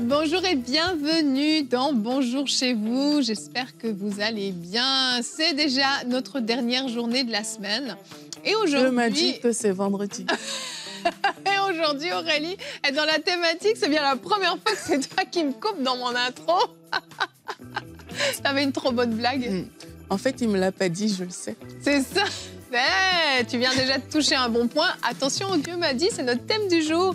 Bonjour et bienvenue dans Bonjour chez vous. J'espère que vous allez bien. C'est déjà notre dernière journée de la semaine. Et aujourd'hui... Je m'a dit que c'est vendredi. Et aujourd'hui, Aurélie est dans la thématique. C'est bien la première fois que c'est toi qui me coupe dans mon intro. T'avais une trop bonne blague. En fait, il me l'a pas dit, je le sais. C'est ça. Tu viens déjà de toucher un bon point. Attention, Dieu m'a dit, c'est notre thème du jour.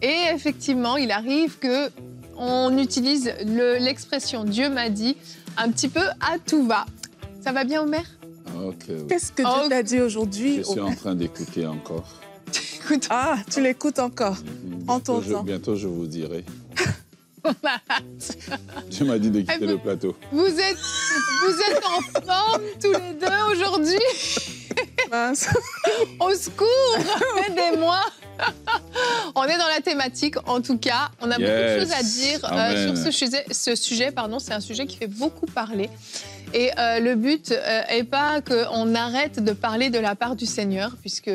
Et effectivement, il arrive que on utilise l'expression Dieu m'a dit un petit peu à tout va. Ça va bien, Omer? Ok. Oui. Qu'est-ce que Dieu t'a dit aujourd'hui? Je suis en train d'écouter encore. Écoute, Ah, tu l'écoutes encore. Prends ton temps. Bientôt, je vous dirai. Dieu m'a dit de quitter le plateau. Vous êtes en forme tous les deux aujourd'hui? Mince. Au secours, aidez-moi. On est dans la thématique, en tout cas. On a beaucoup de choses à dire sur ce sujet. C'est un sujet qui fait beaucoup parler. Et le but n'est pas qu'on arrête de parler de la part du Seigneur, puisque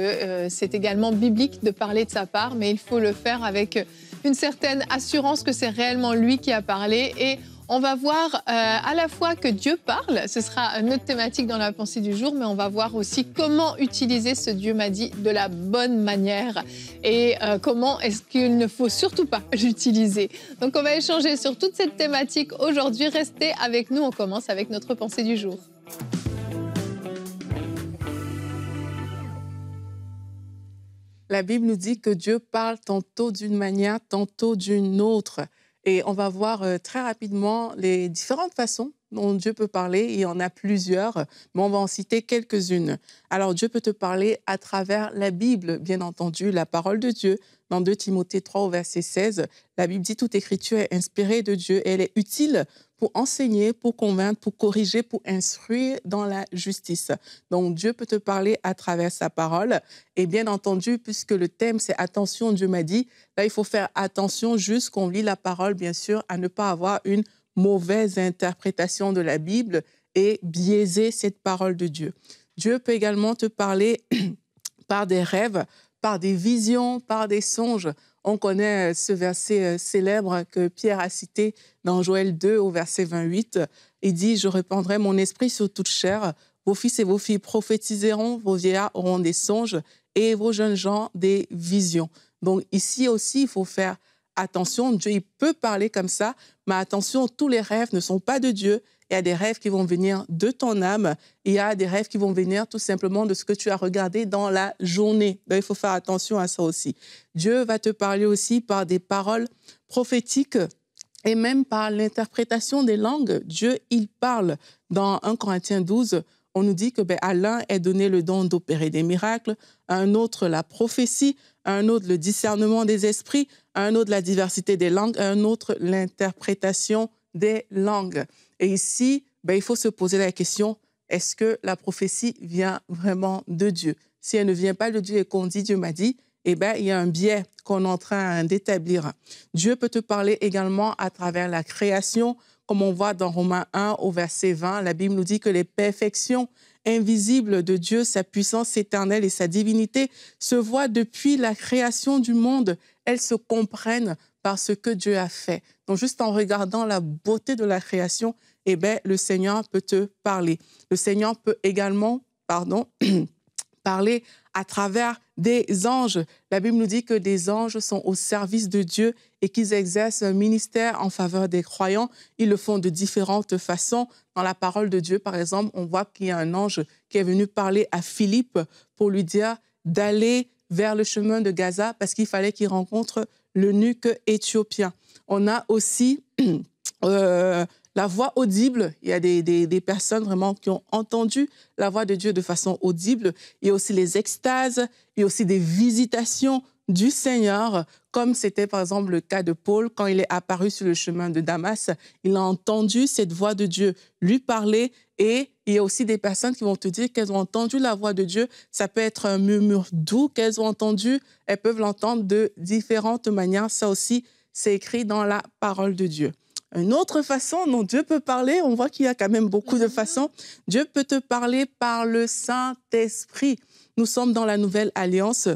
c'est également biblique de parler de sa part, mais il faut le faire avec une certaine assurance que c'est réellement lui qui a parlé. Et on va voir à la fois que Dieu parle, ce sera notre thématique dans la pensée du jour, mais on va voir aussi comment utiliser ce Dieu m'a dit de la bonne manière et comment est-ce qu'il ne faut surtout pas l'utiliser. Donc on va échanger sur toute cette thématique aujourd'hui. Restez avec nous, on commence avec notre pensée du jour. La Bible nous dit que Dieu parle tantôt d'une manière, tantôt d'une autre. Et on va voir très rapidement les différentes façons dont Dieu peut parler. Il y en a plusieurs, mais on va en citer quelques-unes. Alors, Dieu peut te parler à travers la Bible, bien entendu, la parole de Dieu. Dans 2 Timothée 3 au verset 16, la Bible dit « Toute écriture est inspirée de Dieu et elle est utile pour enseigner, pour convaincre, pour corriger, pour instruire dans la justice. » Donc, Dieu peut te parler à travers sa parole. Et bien entendu, puisque le thème, c'est « Attention, Dieu m'a dit », là, il faut faire attention, juste qu'on lit la parole, bien sûr, à ne pas avoir une mauvaise interprétation de la Bible et biaiser cette parole de Dieu. Dieu peut également te parler par des rêves, par des visions, par des songes. On connaît ce verset célèbre que Pierre a cité dans Joël 2 au verset 28. Il dit « Je répandrai mon esprit sur toute chair. Vos fils et vos filles prophétiseront, vos vieillards auront des songes et vos jeunes gens des visions. » Donc ici aussi, il faut faire attention. Dieu, il peut parler comme ça, mais attention, tous les rêves ne sont pas de Dieu. Il y a des rêves qui vont venir de ton âme. Il y a des rêves qui vont venir tout simplement de ce que tu as regardé dans la journée. Donc, il faut faire attention à ça aussi. Dieu va te parler aussi par des paroles prophétiques et même par l'interprétation des langues. Dieu, il parle. Dans 1 Corinthiens 12, on nous dit que à l'un est donné le don d'opérer des miracles, à un autre la prophétie, à un autre le discernement des esprits, à un autre la diversité des langues, à un autre l'interprétation des langues. Et ici, il faut se poser la question, est-ce que la prophétie vient vraiment de Dieu? Si elle ne vient pas de Dieu et qu'on dit Dieu m'a dit, il y a un biais qu'on est en train d'établir. Dieu peut te parler également à travers la création, comme on voit dans Romains 1 au verset 20. La Bible nous dit que les perfections invisibles de Dieu, sa puissance éternelle et sa divinité se voient depuis la création du monde. Elles se comprennent par ce que Dieu a fait. Donc, juste en regardant la beauté de la création, le Seigneur peut te parler. Le Seigneur peut également, parler à travers des anges. La Bible nous dit que des anges sont au service de Dieu et qu'ils exercent un ministère en faveur des croyants. Ils le font de différentes façons. Dans la parole de Dieu, par exemple, on voit qu'il y a un ange qui est venu parler à Philippe pour lui dire d'aller vers le chemin de Gaza parce qu'il fallait qu'il rencontre l'eunuque éthiopien. On a aussi la voix audible. Il y a des personnes vraiment qui ont entendu la voix de Dieu de façon audible. Il y a aussi les extases, il y a aussi des visitations du Seigneur, comme c'était par exemple le cas de Paul quand il est apparu sur le chemin de Damas. Il a entendu cette voix de Dieu lui parler et il y a aussi des personnes qui vont te dire qu'elles ont entendu la voix de Dieu. Ça peut être un murmure doux qu'elles ont entendu. Elles peuvent l'entendre de différentes manières. Ça aussi, c'est écrit dans la parole de Dieu. Une autre façon dont Dieu peut parler, on voit qu'il y a quand même beaucoup de façons. Dieu peut te parler par le Saint-Esprit. Nous sommes dans la Nouvelle Alliance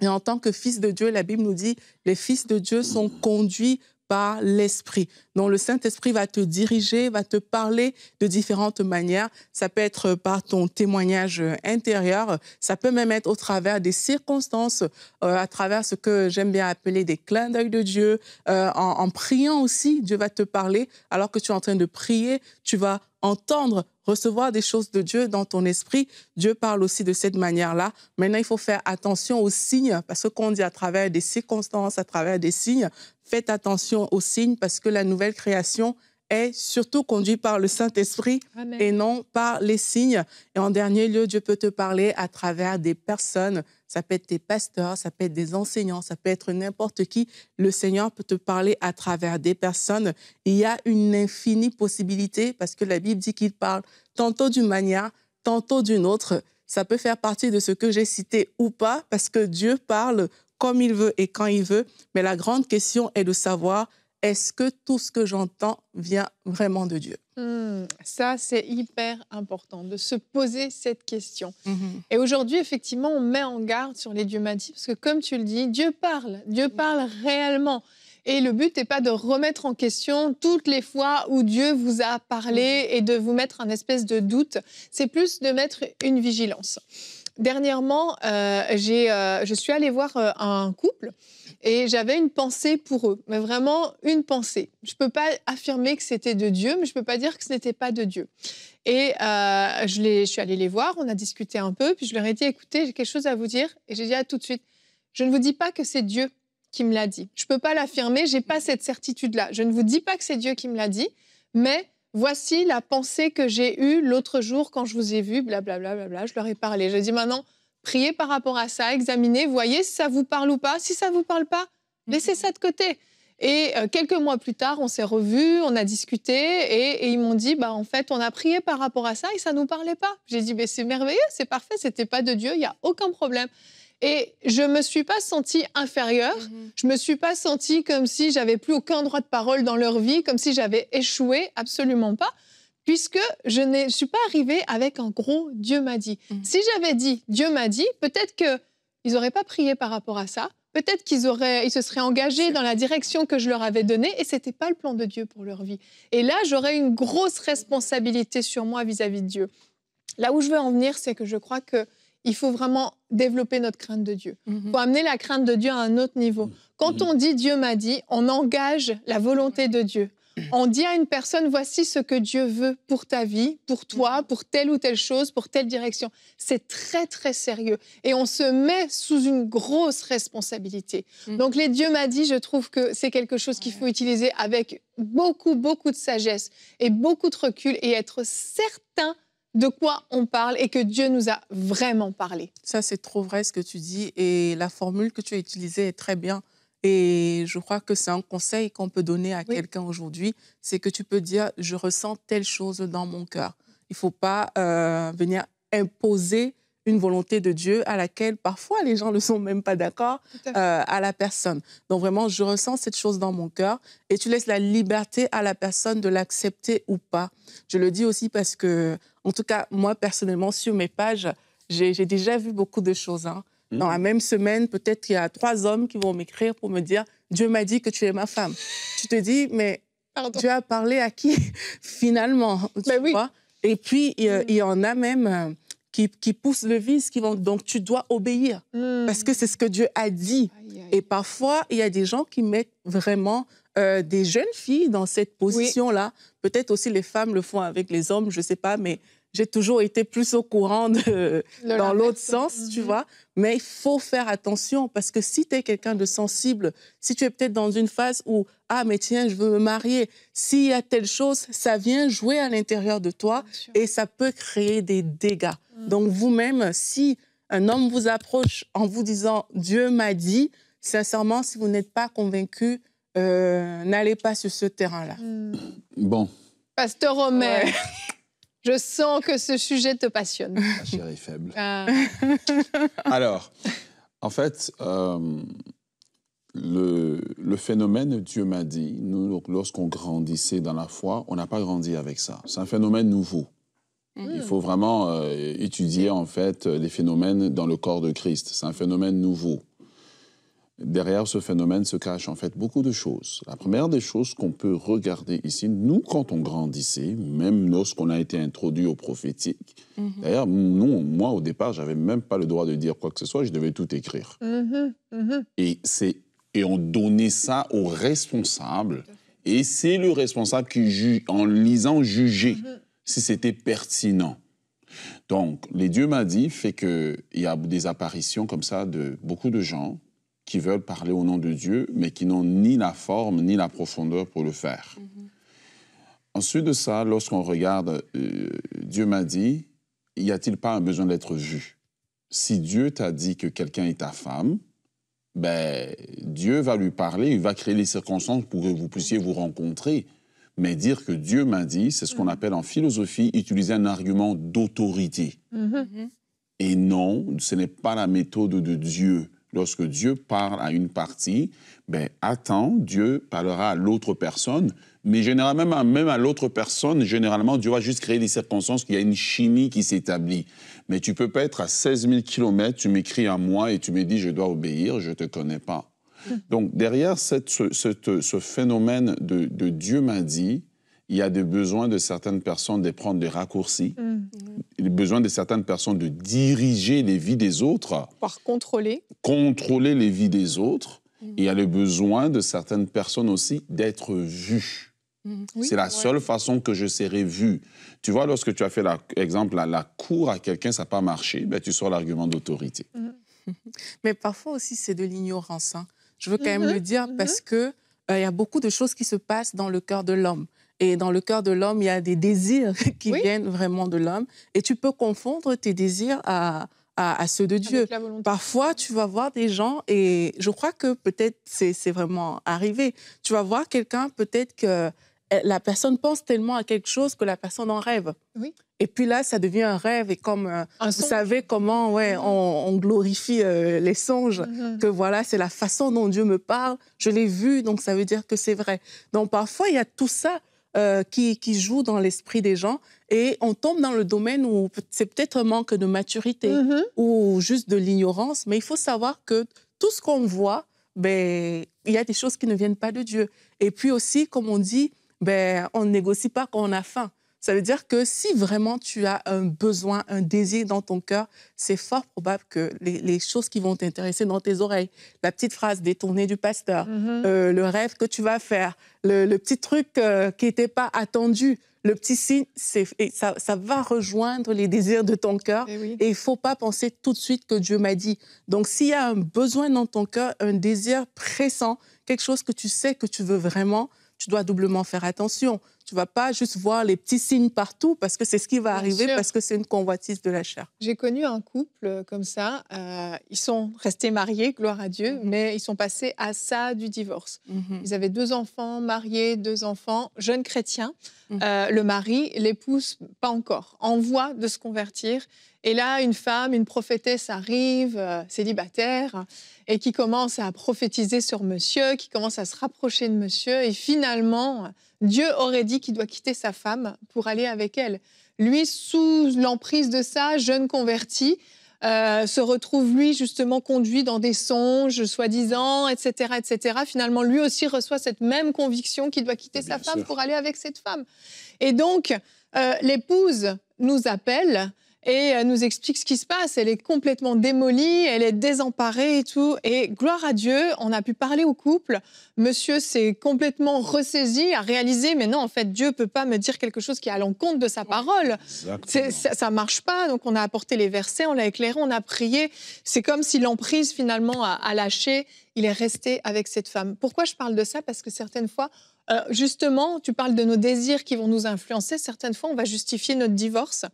et en tant que fils de Dieu, la Bible nous dit les fils de Dieu sont conduits par par l'Esprit. Donc, le Saint-Esprit va te diriger, va te parler de différentes manières. Ça peut être par ton témoignage intérieur, ça peut même être au travers des circonstances, à travers ce que j'aime bien appeler des clins d'œil de Dieu. En priant aussi, Dieu va te parler. Alors que tu es en train de prier, tu vas entendre, recevoir des choses de Dieu dans ton esprit. Dieu parle aussi de cette manière-là. Maintenant, il faut faire attention aux signes, parce que qu'on dit à travers des circonstances, à travers des signes, faites attention aux signes, parce que la nouvelle création est surtout conduite par le Saint-Esprit et non par les signes. Et en dernier lieu, Dieu peut te parler à travers des personnes. Ça peut être tes pasteurs, ça peut être des enseignants, ça peut être n'importe qui. Le Seigneur peut te parler à travers des personnes. Il y a une infinie possibilité, parce que la Bible dit qu'il parle tantôt d'une manière, tantôt d'une autre. Ça peut faire partie de ce que j'ai cité ou pas, parce que Dieu parle comme il veut et quand il veut. Mais la grande question est de savoir, est-ce que tout ce que j'entends vient vraiment de Dieu? Ça, c'est hyper important, de se poser cette question. Et aujourd'hui, effectivement, on met en garde sur les Dieu m'a dit, parce que comme tu le dis, Dieu parle réellement. Et le but n'est pas de remettre en question toutes les fois où Dieu vous a parlé et de vous mettre un espèce de doute. C'est plus de mettre une vigilance. Dernièrement, je suis allée voir un couple et j'avais une pensée pour eux, mais vraiment une pensée. Je ne peux pas affirmer que c'était de Dieu, mais je ne peux pas dire que ce n'était pas de Dieu. Et je suis allée les voir, on a discuté un peu, puis je leur ai dit, écoutez, j'ai quelque chose à vous dire. Et j'ai dit, tout de suite, je ne vous dis pas que c'est Dieu qui me l'a dit. Je ne peux pas l'affirmer, je n'ai pas cette certitude-là. Je ne vous dis pas que c'est Dieu qui me l'a dit, mais voici la pensée que j'ai eue l'autre jour quand je vous ai vu, blablabla, bla, bla, bla, je leur ai parlé. Je dis maintenant, priez par rapport à ça, examinez, voyez si ça vous parle ou pas. Si ça ne vous parle pas, laissez ça de côté. Et quelques mois plus tard, on s'est revus, on a discuté et ils m'ont dit, en fait, on a prié par rapport à ça et ça ne nous parlait pas. J'ai dit, c'est merveilleux, c'est parfait, ce n'était pas de Dieu, il n'y a aucun problème. Et je ne me suis pas sentie inférieure, je ne me suis pas sentie comme si j'avais plus aucun droit de parole dans leur vie, comme si j'avais échoué, absolument pas, puisque je ne suis pas arrivée avec un gros « Dieu m'a dit ». Si j'avais dit « Dieu m'a dit », peut-être qu'ils n'auraient pas prié par rapport à ça, peut-être qu'ils se seraient engagés dans la direction que je leur avais donnée et ce n'était pas le plan de Dieu pour leur vie. Et là, j'aurais une grosse responsabilité sur moi vis-à-vis de Dieu. Là où je veux en venir, c'est que je crois qu'il faut vraiment développer notre crainte de Dieu. Il faut amener la crainte de Dieu à un autre niveau. Quand on dit « Dieu m'a dit », on engage la volonté de Dieu. On dit à une personne, voici ce que Dieu veut pour ta vie, pour toi, pour telle ou telle chose, pour telle direction. C'est très, très sérieux. Et on se met sous une grosse responsabilité. Donc, les Dieu m'a dit, je trouve que c'est quelque chose qu'il faut utiliser avec beaucoup, beaucoup de sagesse et beaucoup de recul et être certain de quoi on parle et que Dieu nous a vraiment parlé. Ça, c'est trop vrai ce que tu dis. Et la formule que tu as utilisée est très bien. Et je crois que c'est un conseil qu'on peut donner à quelqu'un aujourd'hui, c'est que tu peux dire « je ressens telle chose dans mon cœur ». Il ne faut pas venir imposer une volonté de Dieu à laquelle parfois les gens ne sont même pas d'accord à la personne. Donc vraiment, je ressens cette chose dans mon cœur et tu laisses la liberté à la personne de l'accepter ou pas. Je le dis aussi parce que, en tout cas, moi personnellement, sur mes pages, j'ai déjà vu beaucoup de choses, Dans la même semaine, peut-être qu'il y a 3 hommes qui vont m'écrire pour me dire « Dieu m'a dit que tu es ma femme ». Tu te dis, mais Dieu a parlé à qui finalement, tu vois? Et puis, il y en a même qui poussent le vice, donc tu dois obéir, parce que c'est ce que Dieu a dit. Et parfois, il y a des gens qui mettent vraiment des jeunes filles dans cette position-là. Peut-être aussi les femmes le font avec les hommes, je ne sais pas, mais j'ai toujours été plus au courant dans l'autre sens, tu vois. Mais il faut faire attention parce que si tu es quelqu'un de sensible, si tu es peut-être dans une phase où « Ah, mais tiens, je veux me marier », s'il y a telle chose, ça vient jouer à l'intérieur de toi et ça peut créer des dégâts. Donc vous-même, si un homme vous approche en vous disant « Dieu m'a dit », sincèrement, si vous n'êtes pas convaincu, n'allez pas sur ce terrain-là. Bon. Pasteur Omer. Je sens que ce sujet te passionne. Ma chérie faible. Alors, en fait, le phénomène Dieu m'a dit, nous, lorsqu'on grandissait dans la foi, on n'a pas grandi avec ça. C'est un phénomène nouveau. Il faut vraiment étudier, en fait, les phénomènes dans le corps de Christ. C'est un phénomène nouveau. derrière ce phénomène se cachent en fait beaucoup de choses. La première des choses qu'on peut regarder ici, nous, quand on grandissait, même lorsqu'on a été introduit au prophétique, d'ailleurs, moi, au départ, je n'avais même pas le droit de dire quoi que ce soit, je devais tout écrire. Et on donnait ça au responsable, et c'est le responsable qui, en lisant, jugeait si c'était pertinent. Donc, les Dieu m'a dit fait qu'il y a des apparitions comme ça de beaucoup de gens qui veulent parler au nom de Dieu, mais qui n'ont ni la forme ni la profondeur pour le faire. Ensuite de ça, lorsqu'on regarde, Dieu m'a dit, y a-t-il pas un besoin d'être vu? Si Dieu t'a dit que quelqu'un est ta femme, ben, Dieu va lui parler, il va créer les circonstances pour que vous puissiez vous rencontrer. Mais dire que Dieu m'a dit, c'est ce qu'on appelle en philosophie utiliser un argument d'autorité. Et non, ce n'est pas la méthode de Dieu. Lorsque Dieu parle à une partie, ben attends, Dieu parlera à l'autre personne. Mais généralement, même à l'autre personne, généralement, Dieu va juste créer des circonstances, qu'il y a une chimie qui s'établit. Mais tu peux pas être à 16 000 kilomètres, tu m'écris à moi et tu me dis « je dois obéir », je te connais pas. Donc, derrière ce phénomène de Dieu m'a dit, il y a des besoins de certaines personnes de prendre des raccourcis, le besoin de certaines personnes de diriger les vies des autres. Par contrôler. Contrôler les vies des autres. Et il y a le besoin de certaines personnes aussi d'être vues. Oui, c'est la seule façon que je serai vu. Tu vois, lorsque tu as fait, exemple, la cour à quelqu'un, ça n'a pas marché, ben, tu sors l'argument d'autorité. Mais parfois aussi, c'est de l'ignorance. Hein. Je veux quand même le dire parce qu'il y a beaucoup de choses qui se passent dans le cœur de l'homme. Et dans le cœur de l'homme, il y a des désirs qui viennent vraiment de l'homme. Et tu peux confondre tes désirs à ceux de Dieu. Parfois, tu vas voir des gens, et je crois que peut-être c'est vraiment arrivé, tu vas voir quelqu'un, peut-être que la personne pense tellement à quelque chose que la personne en rêve. Oui. Et puis là, ça devient un rêve. Et comme vous savez comment on glorifie les songes, que voilà, c'est la façon dont Dieu me parle, je l'ai vu, donc ça veut dire que c'est vrai. Donc parfois, il y a tout ça qui joue dans l'esprit des gens, et on tombe dans le domaine où c'est peut-être un manque de maturité ou juste de l'ignorance, mais il faut savoir que tout ce qu'on voit, ben, il y a des choses qui ne viennent pas de Dieu. Et puis aussi, comme on dit, ben, on ne négocie pas quand on a faim. Ça veut dire que si vraiment tu as un besoin, un désir dans ton cœur, c'est fort probable que les choses qui vont t'intéresser dans tes oreilles, la petite phrase détournée du pasteur, le rêve que tu vas faire, le petit truc qui n'était pas attendu, le petit signe, ça va rejoindre les désirs de ton cœur. Et il ne faut pas penser tout de suite que Dieu m'a dit. Donc s'il y a un besoin dans ton cœur, un désir pressant, quelque chose que tu sais que tu veux vraiment, tu dois doublement faire attention. Tu ne vas pas juste voir les petits signes partout, parce que c'est ce qui va arriver, parce que c'est une convoitise de la chair. J'ai connu un couple comme ça. Ils sont restés mariés, gloire à Dieu, mais ils sont passés à ça du divorce. Ils avaient 2 enfants, mariés, 2 enfants, jeunes chrétiens. Le mari, l'épouse, pas encore, en voie de se convertir. Et là, une femme, une prophétesse arrive, célibataire, et qui commence à prophétiser sur monsieur, qui commence à se rapprocher de monsieur. Et finalement, Dieu aurait dit qu'il doit quitter sa femme pour aller avec elle. Lui, sous l'emprise de ça, jeune converti, se retrouve, lui, justement, conduit dans des songes, soi-disant, etc., etc. Finalement, lui aussi reçoit cette même conviction qu'il doit quitter sa femme pour aller avec cette femme. Et donc, l'épouse nous appelle et nous explique ce qui se passe. Elle est complètement démolie, elle est désemparée et tout. Et gloire à Dieu, on a pu parler au couple. Monsieur s'est complètement ressaisi, a réalisé, mais non, en fait, Dieu ne peut pas me dire quelque chose qui est à l'encontre de sa parole. Ça ne marche pas. Donc, on a apporté les versets, on l'a éclairé, on a prié. C'est comme si l'emprise, finalement, a lâché. Il est resté avec cette femme. Pourquoi je parle de ça? Parce que certaines fois, justement, tu parles de nos désirs qui vont nous influencer. Certaines fois, on va justifier notre divorce.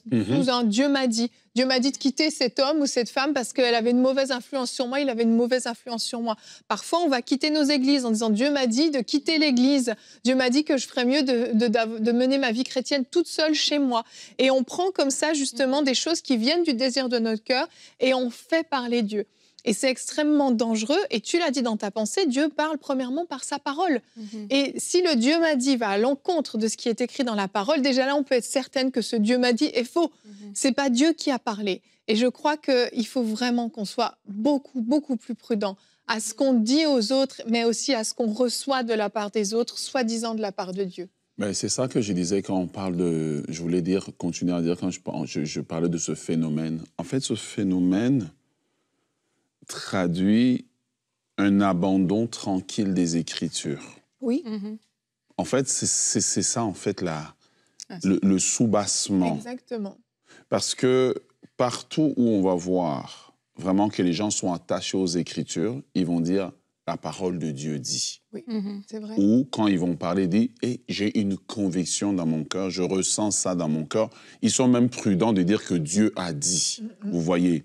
Dieu m'a dit de quitter cet homme ou cette femme parce qu'elle avait une mauvaise influence sur moi, il avait une mauvaise influence sur moi. Parfois, on va quitter nos églises en disant Dieu m'a dit de quitter l'église. Dieu m'a dit que je ferais mieux de mener ma vie chrétienne toute seule chez moi. Et on prend comme ça, justement, des choses qui viennent du désir de notre cœur et on fait parler Dieu. Et c'est extrêmement dangereux. Et tu l'as dit dans ta pensée, Dieu parle premièrement par sa parole. Et si le Dieu m'a dit va à l'encontre de ce qui est écrit dans la parole, déjà là, on peut être certaine que ce Dieu m'a dit est faux. C'est pas Dieu qui a parlé. Et je crois qu'il faut vraiment qu'on soit beaucoup, beaucoup plus prudent à ce qu'on dit aux autres, mais aussi à ce qu'on reçoit de la part des autres, soi-disant de la part de Dieu. Ben, c'est ça que je disais quand on parle de... Je voulais dire, continuer à dire quand je parlais de ce phénomène. En fait, ce phénomène traduit un abandon tranquille des Écritures. Oui. En fait, c'est ça, en fait, le soubassement. Exactement. Parce que partout où on va voir vraiment que les gens sont attachés aux Écritures, ils vont dire « la parole de Dieu dit ». Oui, c'est vrai. Ou quand ils vont parler, dire hey, « j'ai une conviction dans mon cœur, je ressens ça dans mon cœur ». Ils sont même prudents de dire que Dieu a dit, vous voyez.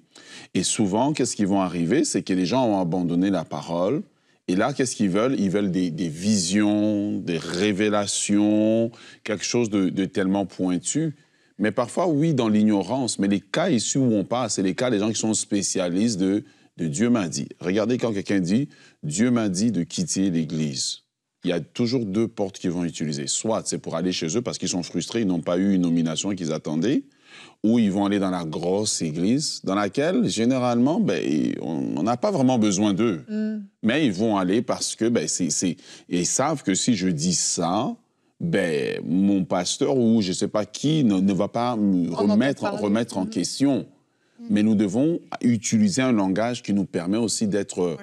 Et souvent, qu'est-ce qui va arriver? C'est que les gens ont abandonné la parole. Et là, qu'est-ce qu'ils veulent? Ils veulent des visions, des révélations, quelque chose de tellement pointu. Mais parfois, oui, dans l'ignorance. Mais les cas ici où on parle, c'est les cas des gens qui sont spécialistes de Dieu m'a dit. Regardez quand quelqu'un dit « Dieu m'a dit de quitter l'Église ». Il y a toujours deux portes qu'ils vont utiliser. Soit c'est pour aller chez eux parce qu'ils sont frustrés, ils n'ont pas eu une nomination qu'ils attendaient, ou ils vont aller dans la grosse église dans laquelle, généralement, on n'a pas vraiment besoin d'eux. Mais ils vont aller parce que ils savent que si je dis ça, mon pasteur ou je ne sais pas qui ne va pas me remettre en question. Mais nous devons utiliser un langage qui nous permet aussi d'être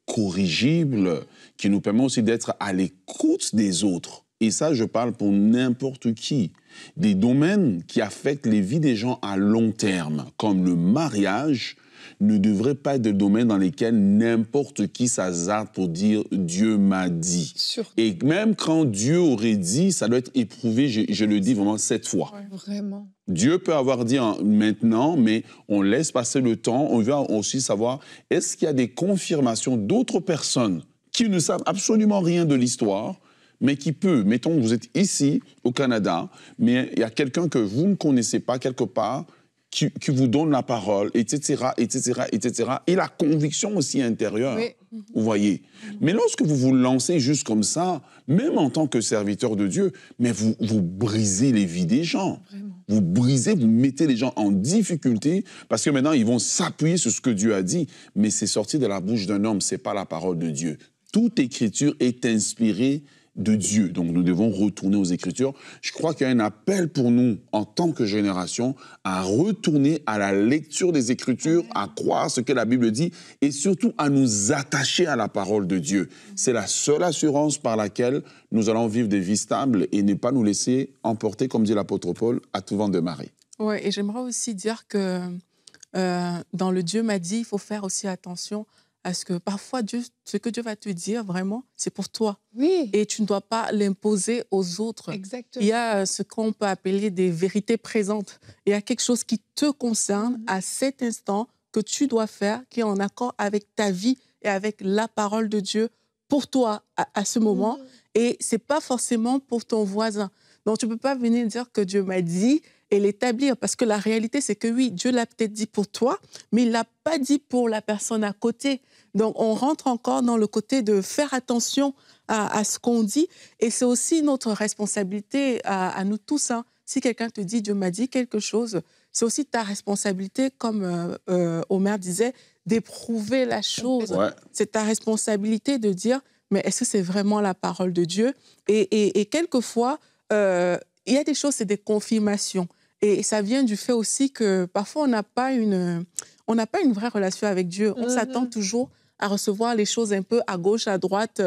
corrigible, qui nous permet aussi d'être à l'écoute des autres. Et ça, je parle pour n'importe qui. Des domaines qui affectent les vies des gens à long terme, comme le mariage, ne devraient pas être des domaines dans lesquels n'importe qui s'hasarde pour dire « Dieu m'a dit ». Et même quand Dieu aurait dit, ça doit être éprouvé, je le dis vraiment 7 fois. Ouais, vraiment. Dieu peut avoir dit maintenant, mais on laisse passer le temps. On veut aussi savoir, est-ce qu'il y a des confirmations d'autres personnes qui ne savent absolument rien de l'histoire, mais qui peut, mettons, vous êtes ici, au Canada, mais il y a quelqu'un que vous ne connaissez pas quelque part, qui vous donne la parole, etc., etc., etc., et la conviction aussi intérieure, vous voyez. Mais lorsque vous vous lancez juste comme ça, même en tant que serviteur de Dieu, mais vous brisez les vies des gens. Vraiment. Vous mettez les gens en difficulté, parce que maintenant, ils vont s'appuyer sur ce que Dieu a dit, mais c'est sorti de la bouche d'un homme, c'est pas la parole de Dieu. Toute écriture est inspirée de Dieu. Donc, nous devons retourner aux Écritures. Je crois qu'il y a un appel pour nous, en tant que génération, à retourner à la lecture des Écritures, à croire ce que la Bible dit, et surtout à nous attacher à la parole de Dieu. C'est la seule assurance par laquelle nous allons vivre des vies stables et ne pas nous laisser emporter, comme dit l'apôtre Paul, à tout vent de marée. Oui, et j'aimerais aussi dire que dans le Dieu m'a dit, il faut faire aussi attention à ce que parfois, ce que Dieu va te dire, vraiment, c'est pour toi. Oui. Et tu ne dois pas l'imposer aux autres. Exactement. Il y a ce qu'on peut appeler des vérités présentes. Il y a quelque chose qui te concerne à cet instant que tu dois faire, qui est en accord avec ta vie et avec la parole de Dieu pour toi à ce moment. Et ce n'est pas forcément pour ton voisin. Donc, tu ne peux pas venir dire que Dieu m'a dit et l'établir. Parce que la réalité, c'est que oui, Dieu l'a peut-être dit pour toi, mais il ne l'a pas dit pour la personne à côté. Donc, on rentre encore dans le côté de faire attention à ce qu'on dit. Et c'est aussi notre responsabilité à nous tous. Hein. Si quelqu'un te dit « Dieu m'a dit quelque chose », c'est aussi ta responsabilité, comme Omer disait, d'éprouver la chose. Ouais. C'est ta responsabilité de dire « Mais est-ce que c'est vraiment la parole de Dieu ?» Et quelquefois, il y a des choses, c'est des confirmations. Et ça vient du fait aussi que parfois, on n'a pas une vraie relation avec Dieu. On s'attend toujours à recevoir les choses un peu à gauche, à droite,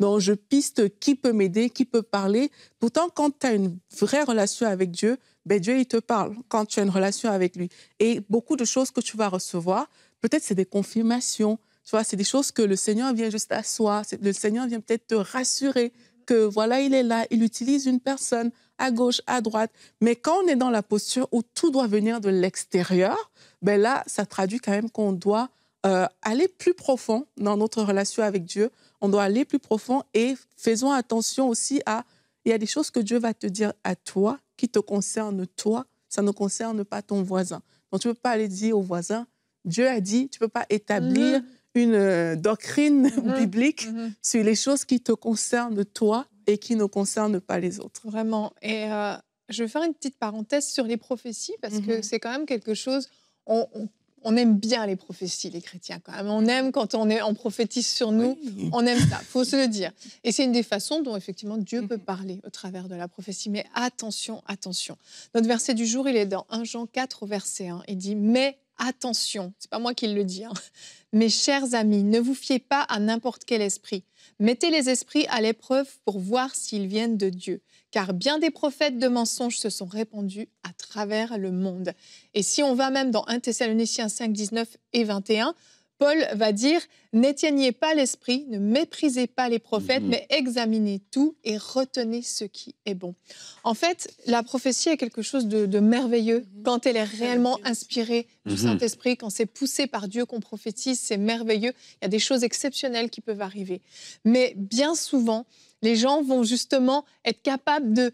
dont je piste qui peut m'aider, qui peut parler. Pourtant, quand tu as une vraie relation avec Dieu, Dieu, il te parle quand tu as une relation avec lui. Et beaucoup de choses que tu vas recevoir, peut-être c'est des confirmations, tu vois, c'est des choses que le Seigneur vient juste à soi, le Seigneur vient peut-être te rassurer que voilà, il est là, il utilise une personne à gauche, à droite. Mais quand on est dans la posture où tout doit venir de l'extérieur, là, ça traduit quand même qu'on doit aller plus profond dans notre relation avec Dieu. On doit aller plus profond et faisons attention aussi il y a des choses que Dieu va te dire à toi, qui te concernent toi, ça ne concerne pas ton voisin. Donc, tu ne peux pas aller dire au voisin, Dieu a dit, tu ne peux pas établir une doctrine biblique sur les choses qui te concernent toi et qui ne concernent pas les autres. Vraiment. Et je vais faire une petite parenthèse sur les prophéties parce que c'est quand même quelque chose... on aime bien les prophéties, les chrétiens, quand même. On aime quand on prophétise sur nous. Oui. On aime ça, il faut se le dire. Et c'est une des façons dont, effectivement, Dieu peut parler au travers de la prophétie. Mais attention, attention. Notre verset du jour, il est dans 1 Jean 4, verset 1. Il dit « Mais attention », c'est pas moi qui le dis, hein. « Mes chers amis, ne vous fiez pas à n'importe quel esprit. Mettez les esprits à l'épreuve pour voir s'ils viennent de Dieu. Car bien des prophètes de mensonges se sont répandus à travers le monde. » Et si on va même dans 1 Thessaloniciens 5, 19 et 21, Paul va dire « N'éteignez pas l'esprit, ne méprisez pas les prophètes, mais examinez tout et retenez ce qui est bon. » En fait, la prophétie est quelque chose de merveilleux quand elle est réellement inspirée du Saint-Esprit, quand c'est poussé par Dieu qu'on prophétise, c'est merveilleux. Il y a des choses exceptionnelles qui peuvent arriver. Mais bien souvent, les gens vont justement être capables de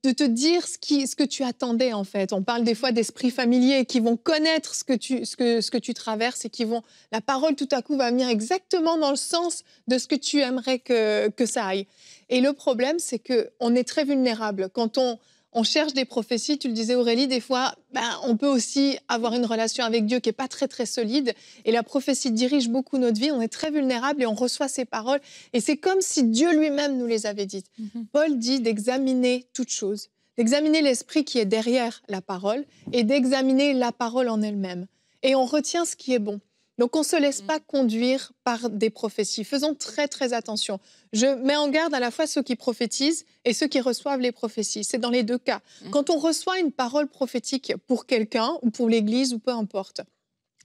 te dire ce que tu attendais, en fait. On parle des fois d'esprits familiers qui vont connaître ce que tu traverses et qui vont... La parole, tout à coup, va venir exactement dans le sens de ce que tu aimerais que ça aille. Et le problème, c'est qu'on est très vulnérable. Quand on cherche des prophéties, tu le disais Aurélie, des fois, on peut aussi avoir une relation avec Dieu qui n'est pas très, très solide. Et la prophétie dirige beaucoup notre vie. On est très vulnérable et on reçoit ces paroles. Et c'est comme si Dieu lui-même nous les avait dites. Paul dit d'examiner toute chose, d'examiner l'esprit qui est derrière la parole et d'examiner la parole en elle-même. Et on retient ce qui est bon. Donc, on ne se laisse pas conduire par des prophéties. Faisons très, très attention. Je mets en garde à la fois ceux qui prophétisent et ceux qui reçoivent les prophéties. C'est dans les deux cas. Quand on reçoit une parole prophétique pour quelqu'un ou pour l'Église ou peu importe,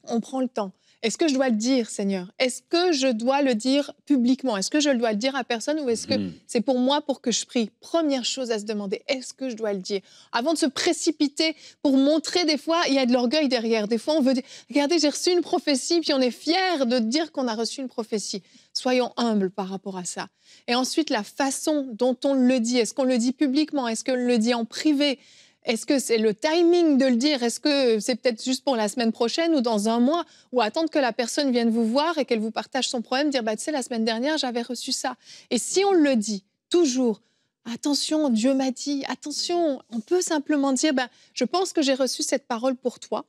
on prend le temps. Est-ce que je dois le dire, Seigneur? Est-ce que je dois le dire publiquement? Est-ce que je dois le dire à personne ou est-ce que c'est pour moi pour que je prie? Première chose à se demander, est-ce que je dois le dire? Avant de se précipiter pour montrer, des fois, il y a de l'orgueil derrière. Des fois, on veut dire, regardez, j'ai reçu une prophétie, puis on est fiers de dire qu'on a reçu une prophétie. Soyons humbles par rapport à ça. Et ensuite, la façon dont on le dit. Est-ce qu'on le dit publiquement? Est-ce qu'on le dit en privé? Est-ce que c'est le timing de le dire? Est-ce que c'est peut-être juste pour la semaine prochaine ou dans un mois? Ou attendre que la personne vienne vous voir et qu'elle vous partage son problème, dire, tu sais, la semaine dernière, j'avais reçu ça. Et si on le dit toujours, attention, Dieu m'a dit, attention, on peut simplement dire, je pense que j'ai reçu cette parole pour toi,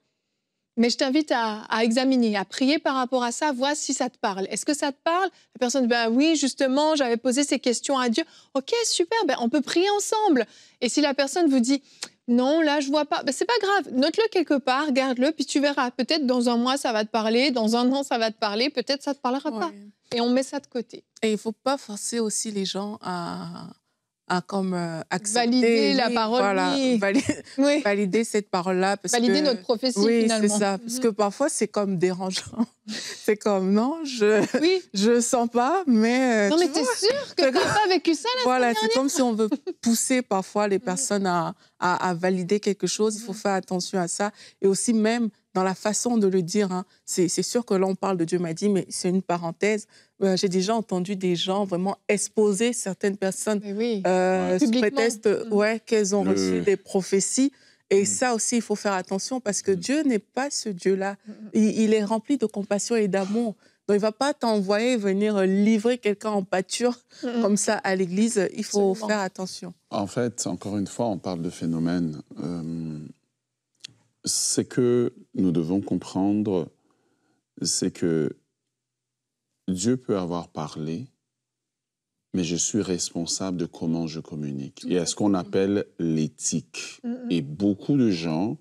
mais je t'invite à examiner, à prier par rapport à ça, voir si ça te parle. Est-ce que ça te parle? La personne dit, oui, justement, j'avais posé ces questions à Dieu. OK, super, on peut prier ensemble. Et si la personne vous dit, non, là, je vois pas, c'est pas grave, note-le quelque part, garde-le, puis tu verras. Peut-être dans un mois, ça va te parler, dans un an, ça va te parler, peut-être ça te parlera pas. Et on met ça de côté. Et il faut pas forcer aussi les gens à accepter, valider la parole, voilà, valider cette parole-là. Valider notre prophétie, finalement. Oui, c'est ça. Parce que parfois, c'est comme dérangeant. C'est comme, non, je sens pas, mais... non, mais t'es sûre que t'as pas vécu ça la Voilà, semaine dernière? c'est comme si on veut pousser parfois les personnes à valider quelque chose. Il faut faire attention à ça. Et aussi, même dans la façon de le dire, hein. C'est sûr que là, on parle de Dieu m'a dit, mais c'est une parenthèse. J'ai déjà entendu des gens vraiment exposer certaines personnes sous prétexte qu'elles ont reçu des prophéties. Et ça aussi, il faut faire attention parce que Dieu n'est pas ce Dieu-là. Il est rempli de compassion et d'amour. Donc, il ne va pas t'envoyer venir livrer quelqu'un en pâture comme ça à l'église. Il faut faire attention. En fait, encore une fois, on parle de phénomène. Ce que nous devons comprendre, c'est que Dieu peut avoir parlé, mais je suis responsable de comment je communique. Il y a ce qu'on appelle l'éthique. Et beaucoup de gens,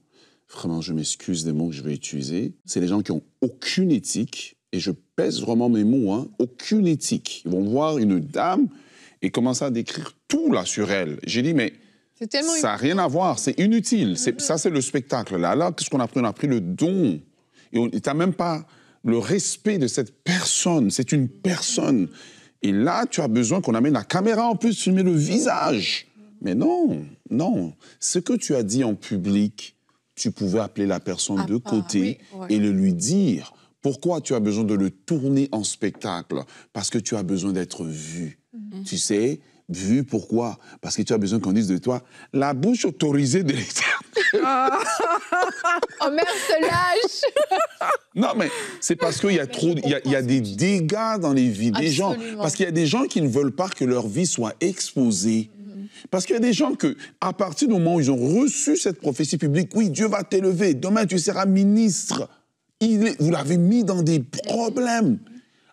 vraiment, je m'excuse des mots que je vais utiliser, c'est les gens qui n'ont aucune éthique, et je pèse vraiment mes mots, aucune éthique. Ils vont voir une dame et commencer à décrire tout là sur elle. J'ai dit, mais ça n'a rien à voir, c'est inutile. Ça, c'est le spectacle. Là, qu'est-ce qu'on a pris? On a pris le don. Et tu n'as même pas le respect de cette personne. C'est une personne. Et là, tu as besoin qu'on amène la caméra en plus, filmer le visage. Mais non. Ce que tu as dit en public, tu pouvais appeler la personne de côté et le lui dire. Pourquoi tu as besoin de le tourner en spectacle? Parce que tu as besoin d'être vu. Tu sais, vu pourquoi? Parce que tu as besoin qu'on dise de toi la bouche autorisée de l'Éternel. Oh merde, se lâche. Non, mais c'est parce qu'il y a trop, il y a des dégâts dans les vies des gens. Parce qu'il y a des gens qui ne veulent pas que leur vie soit exposée. Parce qu'il y a des gens que, à partir du moment où ils ont reçu cette prophétie publique, oui, Dieu va t'élever, demain tu seras ministre. Vous l'avez mis dans des problèmes.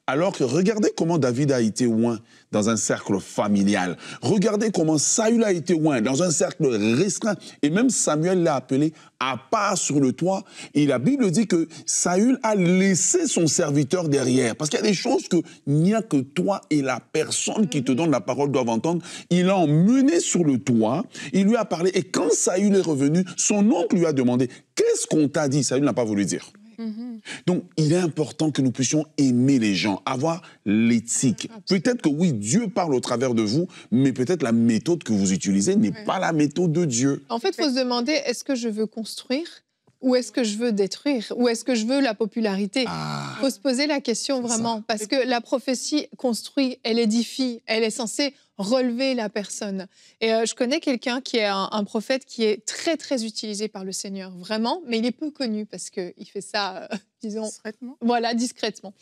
Alors que regardez comment David a été oint dans un cercle familial. Regardez comment Saül a été oint dans un cercle restreint. Et même Samuel l'a appelé à part sur le toit. Et la Bible dit que Saül a laissé son serviteur derrière. Parce qu'il y a des choses qu'il n'y a que toi et la personne qui te donne la parole doivent entendre. Il l'a emmené sur le toit, il lui a parlé. Et quand Saül est revenu, son oncle lui a demandé « Qu'est-ce qu'on t'a dit ?» Saül n'a pas voulu dire. Donc, il est important que nous puissions aimer les gens, avoir l'éthique. Peut-être que oui, Dieu parle au travers de vous, mais peut-être la méthode que vous utilisez n'est pas la méthode de Dieu. En fait, il faut se demander, est-ce que je veux construire ou est-ce que je veux détruire? Ou est-ce que je veux la popularité? Il faut se poser la question vraiment, parce que la prophétie construit, elle édifie, elle est censée relever la personne. Et je connais quelqu'un qui est un prophète qui est très, très utilisé par le Seigneur, vraiment, mais il est peu connu parce qu'il fait ça, disons... Discrètement. Voilà, discrètement.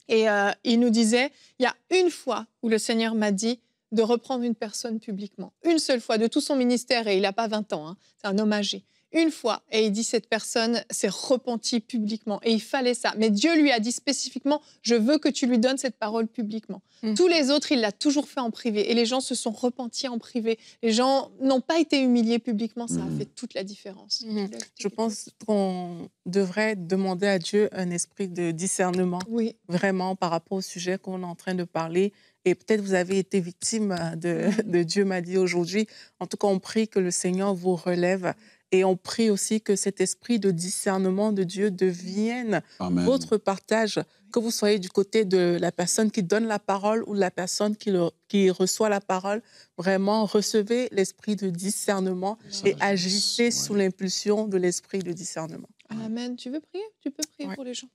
Et il nous disait, il y a une fois où le Seigneur m'a dit de reprendre une personne publiquement. Une seule fois, de tout son ministère, et il n'a pas 20 ans, hein, c'est un homme âgé. Une fois, et il dit, cette personne s'est repentie publiquement. Et il fallait ça. Mais Dieu lui a dit spécifiquement, je veux que tu lui donnes cette parole publiquement. Tous les autres, il l'a toujours fait en privé. Et les gens se sont repentis en privé. Les gens n'ont pas été humiliés publiquement. Ça a fait toute la différence. Je pense qu'on devrait demander à Dieu un esprit de discernement. Oui. Vraiment, par rapport au sujet qu'on est en train de parler. Et peut-être vous avez été victime de Dieu m'a dit aujourd'hui. En tout cas, on prie que le Seigneur vous relève. Et on prie aussi que cet esprit de discernement de Dieu devienne votre partage, que vous soyez du côté de la personne qui donne la parole ou de la personne qui reçoit la parole. Vraiment, recevez l'esprit de discernement et agissez sous l'impulsion de l'esprit de discernement. Amen. Tu veux prier? Tu peux prier pour les gens.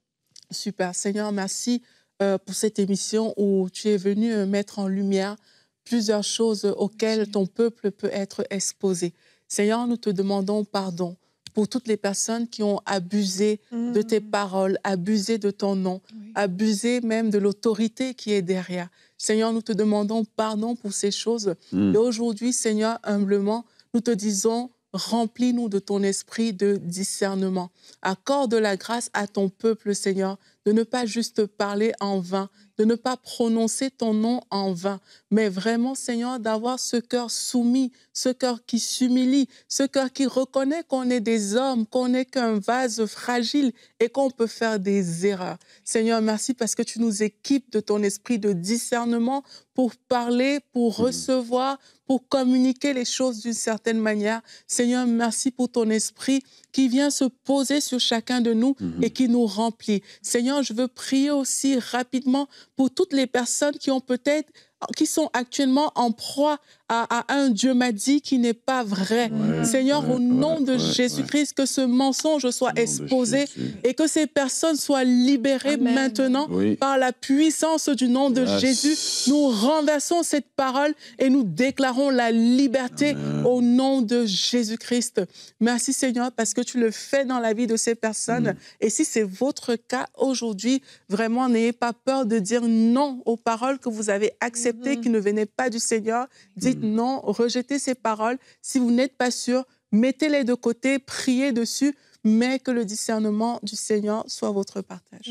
Super. Seigneur, merci pour cette émission où tu es venu mettre en lumière plusieurs choses auxquelles ton peuple peut être exposé. Seigneur, nous te demandons pardon pour toutes les personnes qui ont abusé de tes paroles, abusé de ton nom, abusé même de l'autorité qui est derrière. Seigneur, nous te demandons pardon pour ces choses. Et aujourd'hui, Seigneur, humblement, nous te disons, remplis-nous de ton esprit de discernement. Accorde la grâce à ton peuple, Seigneur, de ne pas juste parler en vain, de ne pas prononcer ton nom en vain, mais vraiment, Seigneur, d'avoir ce cœur soumis, ce cœur qui s'humilie, ce cœur qui reconnaît qu'on est des hommes, qu'on n'est qu'un vase fragile et qu'on peut faire des erreurs. Seigneur, merci parce que tu nous équipes de ton esprit de discernement pour parler, pour recevoir, pour communiquer les choses d'une certaine manière. Seigneur, merci pour ton esprit qui vient se poser sur chacun de nous et qui nous remplit. Seigneur, je veux prier aussi rapidement pour toutes les personnes qui sont actuellement en proie à un Dieu m'a dit qui n'est pas vrai. Seigneur, au nom de Jésus-Christ, que ce mensonge soit exposé et que ces personnes soient libérées maintenant par la puissance du nom de Jésus. Nous renversons cette parole et nous déclarons la liberté au nom de Jésus-Christ. Merci Seigneur parce que tu le fais dans la vie de ces personnes. Et si c'est votre cas aujourd'hui, vraiment n'ayez pas peur de dire non aux paroles que vous avez acceptées qui ne venaient pas du Seigneur. Dites non, rejetez ces paroles. Si vous n'êtes pas sûr, mettez-les de côté, priez dessus, mais que le discernement du Seigneur soit votre partage.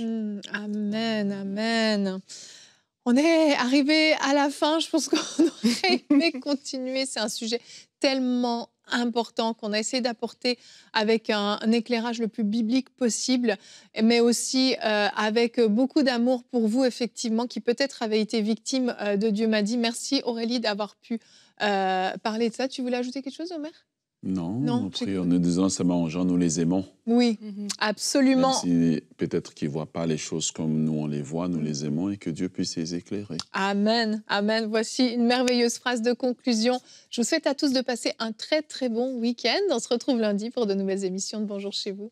Amen, amen. On est arrivé à la fin, je pense qu'on aurait aimé continuer. C'est un sujet tellement important qu'on a essayé d'apporter avec un éclairage le plus biblique possible, mais aussi avec beaucoup d'amour pour vous, effectivement, qui peut-être avez été victime de Dieu m'a dit. Merci Aurélie d'avoir pu parler de ça. Tu voulais ajouter quelque chose, Omer? Non, on est des enseignants aux gens, nous les aimons. Oui, absolument. Même si peut-être qu'ils ne voient pas les choses comme nous on les voit, nous les aimons et que Dieu puisse les éclairer. Amen, amen. Voici une merveilleuse phrase de conclusion. Je vous souhaite à tous de passer un très très bon week-end. On se retrouve lundi pour de nouvelles émissions de Bonjour chez vous.